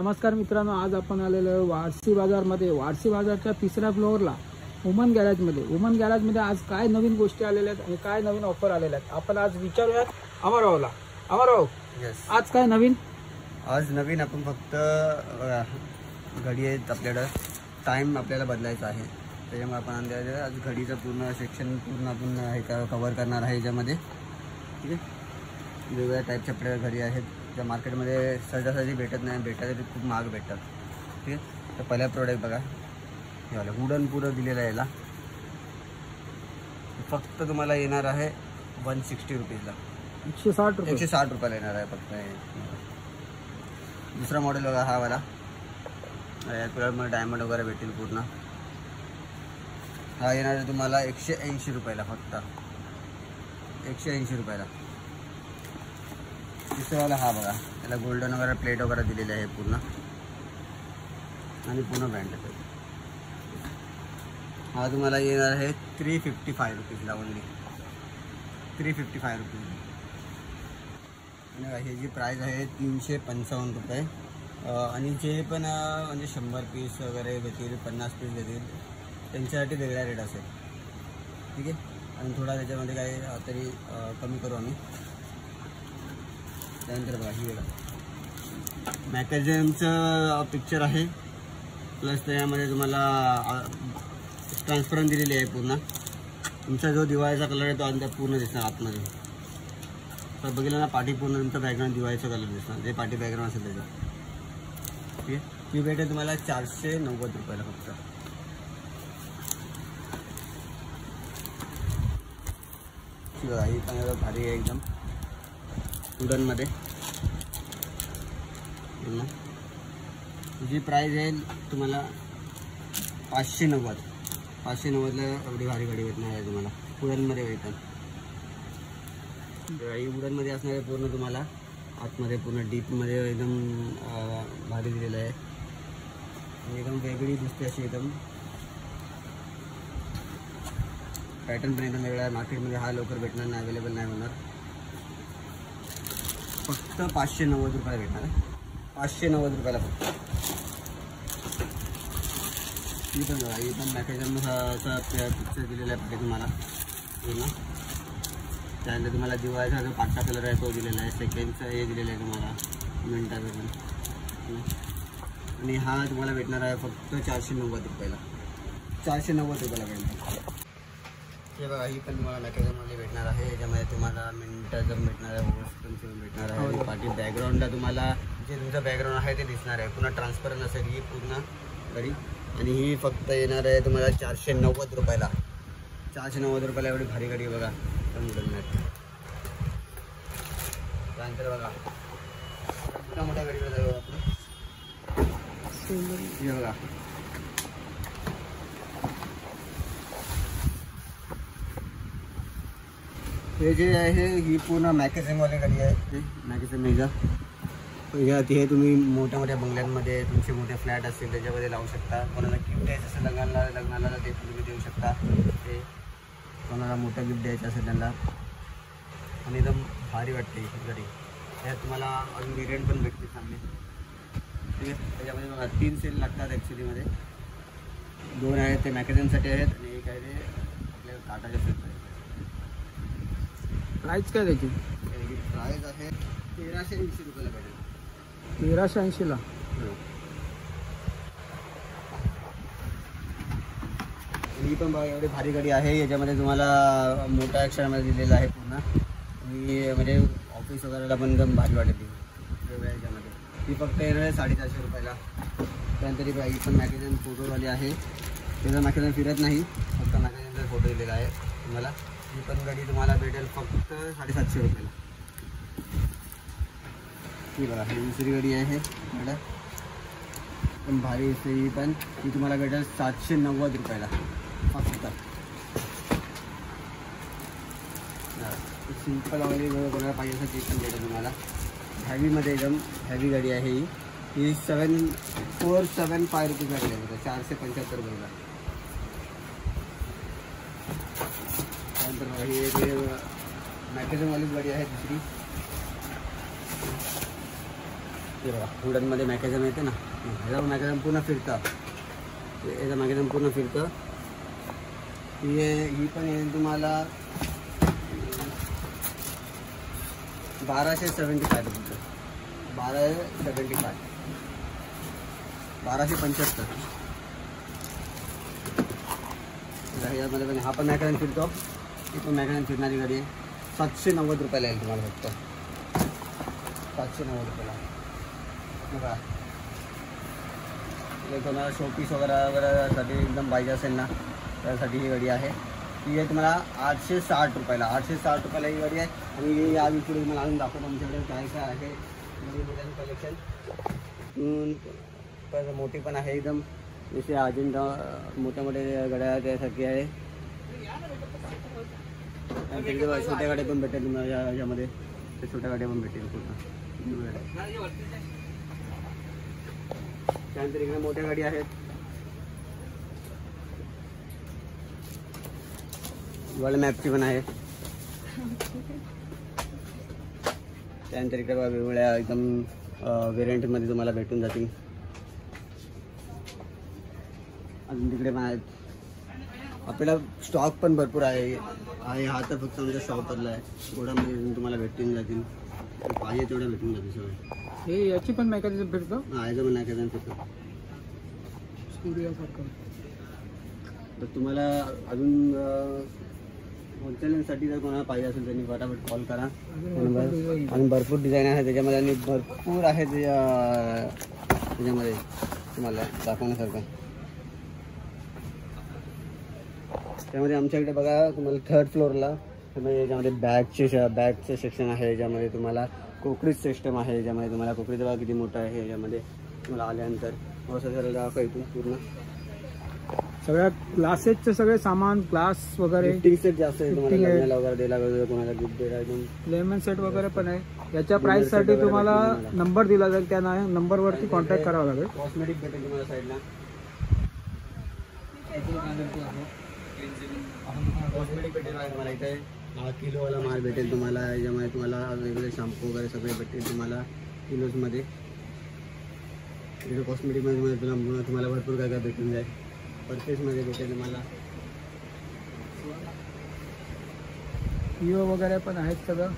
नमस्कार मित्रांनो, आज आपण आलेलो आहे वारसी बाजारमध्ये. वारसी बाजारच्या तिसऱ्या फ्लोअरला वुमन गॅरेजमध्ये आज काय नवीन गोष्टी आलेल्या आहेत आणि काय नवीन ऑफर आलेल्या आहेत आपण आज विचारूयात अमरभाऊला. अमरभाऊ, आज काय नवीन? आज नवीन आपण फक्त घडी आहेत. आपल्याला टाइम आपल्याला बदलायचा आहे, त्याच्यामुळे आपण आणले आज घडीचं पूर्ण सेक्शन पूर्ण आपण हे कव्हर करणार आहे याच्यामध्ये. ठीक आहे, वेगवेगळ्या टाईपच्या आपल्याला घडी आहेत ज्या मार्केटमध्ये सहजासहजी भेटत नाही, भेटायला ते खूप महाग भेटतात. ठीक आहे, तर पहिला प्रोडक्ट बघा, हे वाला वुडन पुरं दिलेलं आहे. याला फक्त तुम्हाला येणार आहे 160 रुपीजला, 160 रुपयाला येणार आहे फक्त. दुसरा मॉडेल बघा, हा वाला यात डायमंड वगैरे भेटेल पूर्ण. हा येणार आहे तुम्हाला 180 रुपयाला, फक्त 180 रुपयाला. दुसऱ्यावाला हा बघा, त्याला गोल्डन वगैरे प्लेट वगैरे दिलेले आहे पूर्ण आणि पूर्ण ब्रँडेड. हा तुम्हाला येणार आहे 355 रुपीजला, ओनली 355 रुपीज. आणि हे जी प्राईस आहे 355 रुपये. आणि जे पण म्हणजे 100 पीस वगैरे घेतील, 50 पीस घेतील, त्यांच्यासाठी वेगळा रेट असेल. ठीक आहे, आणि थोडा त्याच्यामध्ये काही तरी कमी करू आम्ही. त्यानंतर बघा, ही बघा मॅकॅझमचं पिक्चर आहे, प्लस त्यामध्ये तुम्हाला ट्रान्सपरंट दिलेली आहे पूर्ण. तुमचा जो दिवाळीचा कलर आहे तो अंदर पूर्ण दिसणार आतमध्ये. तर बघितलं ना, पाठी पूर्ण तुमचा बॅकग्राऊंड दिवाळीचा कलर दिसणार, जे पाठी बॅकग्राऊंड असेल त्याचा. ठीक आहे, ती भेटेल तुम्हाला 490 रुपयाला फक्त. बघा, ही पण भारी आहे एकदम, वुडनमध्ये. जी प्राईस आहे तुम्हाला 590ला एवढी भारी गाडी भेटणार आहे तुम्हाला. वुडनमध्ये भेटतात. ही वुडनमध्ये असणार आहे पूर्ण तुम्हाला आतमध्ये पूर्ण डीपमध्ये एकदम भारी दिलेलं आहे. एकदम वेगळी दिसते अशी एकदम. पॅटर्न पण एकदम वेगळा आहे. मार्केटमध्ये हा लवकर भेटणार नाही, अवेलेबल नाही होणार. फक्त 590 रुपयाला भेटणार आहे, 590 रुपयाला फक्त. ही पण बघा, ही पण मॅकॅझमचा पिक्चर दिलेला आहे पाठी तुम्हाला पूर्ण. त्यानंतर तुम्हाला दिवाळीचा जो पाटा कलर आहे तो दिलेला आहे. सेकंडचं हे दिलेलं आहे तुम्हाला मिनटाचं पण. आणि हा तुम्हाला भेटणार आहे फक्त 490 रुपयाला, 490 रुपयाला भेटणार. हे बघा, ही पण तुम्हाला मॅकॅझममध्ये भेटणार आहे. याच्यामध्ये तुम्हाला मिनटाचं भेटणार आहे, ओव्हर्स पण भेटणार आहे. आणि पाठी बॅकग्राऊंडला तुम्हाला जे तुमचं बॅकग्राऊंड आहे ते दिसणार आहे, पुन्हा ट्रान्सपरंट असेल ही पूर्ण घडी. आणि ही फक्त येणार आहे तुम्हाला 490 रुपयाला, 490 रुपयाला एवढी भारी गाडी बघा. पण त्यानंतर बघा मोठ्या गाडीवर जाऊ आपण. हे बघा, हे जे आहे ही पूर्ण मॅकॅझमवाली गाडी आहे. ते मॅकॅझम हे तुम्ही मोठ्या मोठ्या बंगल्यांमध्ये तुमचे मोठे फ्लॅट असतील त्याच्यामध्ये लावू शकता. कोणाला गिफ्ट द्यायचं असेल लग्नाला ते तुम्ही देऊ शकता. ते कोणाला मोठं गिफ्ट द्यायचं असेल त्यांना. आणि एकदम भारी वाटते ही गाडी. त्यात तुम्हाला अजून वेरियंट पण भेटते चांगले. ठीक आहे, त्याच्यामध्ये बघा 3 सेल लागतात ॲक्च्युलीमध्ये. 2 आहेत ते मॅकॅझमसाठी आहेत आणि एक आहे ते आपल्या टाटाच्या सेलसाठी. प्राईस काय त्याची? प्राईस आहे 1380 रुपयाला भेटेल. 1380ला. ही पण बघा एवढी भारी गाडी आहे. याच्यामध्ये तुम्हाला मोठ्या अक्षरामध्ये दिलेलं आहे पूर्ण. आणि म्हणजे ऑफिस वगैरेला पण एकदम भारी वाटेल वेगळ्या याच्यामध्ये. ही फक्त येणार आहे 450 रुपयाला. त्यानंतर ही पण मॅकॅझम फोटोवाली आहे. त्याचा मॅकॅझम फिरत नाही, फक्त मॅकॅझमचा फोटो दिलेला आहे तुम्हाला. ही पण गाडी तुम्हाला भेटेल फक्त 750 रुपयाला. ही बघा, ही दुसरी गाडी आहे मॅडम, पण भारी असते ही पण. ही तुम्हाला भेटेल 790 रुपयाला फक्त. सिंपल वगैरे कोणाला पाहिजे असं ती पण भेटेल तुम्हाला. हॅवीमध्ये एकदम हॅवी गाडी आहे ही 475 रुपये गाडी आहे, 475 रुपयाला. त्यानंतर ही मॅकॅझमवालीच गाडी आहे दुसरी. हे बघा वुडनमध्ये मॅकॅझम येते ना, ह्याला मॅकॅझम पूर्ण फिरतं, याचं मॅकॅझम पूर्ण फिरतं. ही पण येईल तुम्हाला 1275 रुपये, 1275, 1275. यामध्ये पण हा पण मॅकॅझम फिरतो, ही पण मॅकॅझम फिरणारी गाडी आहे. 790 रुपयाला येईल तुम्हाला फक्त, 790 रुपयाला. बघा तुम्हाला शोपीस वगैरेसाठी एकदम पाहिजे असेल ना, त्यासाठी ही गाडी आहे. ही आहे तुम्हाला 860 रुपयाला, 860 रुपयाला ही गाडी आहे. आणि या पुढे तुम्हाला अजून दाखवतो आमच्याकडे काय काय आहे नवीन कलेक्शन. मोठी पण आहे एकदम, जसे अजिंठा मोठ्या मोठ्या गाड्या त्यासारखी आहे. छोट्या गाड्या पण भेटेल तुम्हाला याच्यामध्ये, ते छोट्या गाड्या पण भेटेल पूर्ण. त्यानंतर इकडे मोठ्या गाडी आहेत, वर्ल्ड मॅपची पण आहे. त्यानंतर इकडे वेगवेगळ्या एकदम व्हेरियंटमध्ये तुम्हाला भेटून जातील. अजून तिकडे पण आहेत. आपल्याला स्टॉक पण भरपूर आहे. हा तर फक्त आमच्या शॉपवरला आहे. थोड्यामध्ये तुम्हाला भेटून जातील, पाहिजे तेवढं भेटून जातील सगळं. हे याची पण मॅकॅझम फिरतं, हा याचं पण मॅकॅझम फिरतं. स्टुडिओसारखं. तर तुम्हाला अजून होलसेलिंगसाठी जर कोणाला पाहिजे असेल त्यांनी फटाफट कॉल करा. आणि भरपूर डिझाईन आहे त्याच्यामध्ये, आणि भरपूर आहे त्याच्यामध्ये तुम्हाला दाखवण्यासारखं. त्यामध्ये आमच्याकडे बघा तुम्हाला 3rd फ्लोअरला त्यामध्ये याच्यामध्ये बॅगचं सेक्शन आहे. याच्यामध्ये तुम्हाला कोकरीज सिस्टम आहे. याच्यामध्ये तुम्हाला कोकरीचं बघा किती मोठं आहे. याच्यामध्ये तुम्हाला आल्यानंतर असं जरा दाखवा इथून पूर्ण सगळ्या ग्लासेसचे सगळे सामान, ग्लास वगैरे, गिफ्टिंग सेट जास्त आहे तुम्हाला, लग्नाला वगैरे द्यायला वगैरे, कोणाला गिफ्ट द्यायला एकदम लेमन सेट वगैरे पण आहे. याच्या प्राईससाठी तुम्हाला नंबर दिला जाईल, त्या नंबरवरती कॉन्टॅक्ट करावा लागेल. कॉस्मेटिक भेटेल तुम्हाला साईडला. कॉस्मेटिक भेटेल तुम्हाला इथे. किलोवाला माल भेटेल तुम्हाला. याच्यामध्ये तुम्हाला वेगवेगळे शॅम्पू वगैरे सगळे भेटेल तुम्हाला किलोजमध्ये. इथे कॉस्मेटिकमध्ये तुम्हाला भरपूर काय काय भेटून जाईल. परचेसमध्ये भेटेल तुम्हाला. विवो वगैरे पण आहेत सगळं.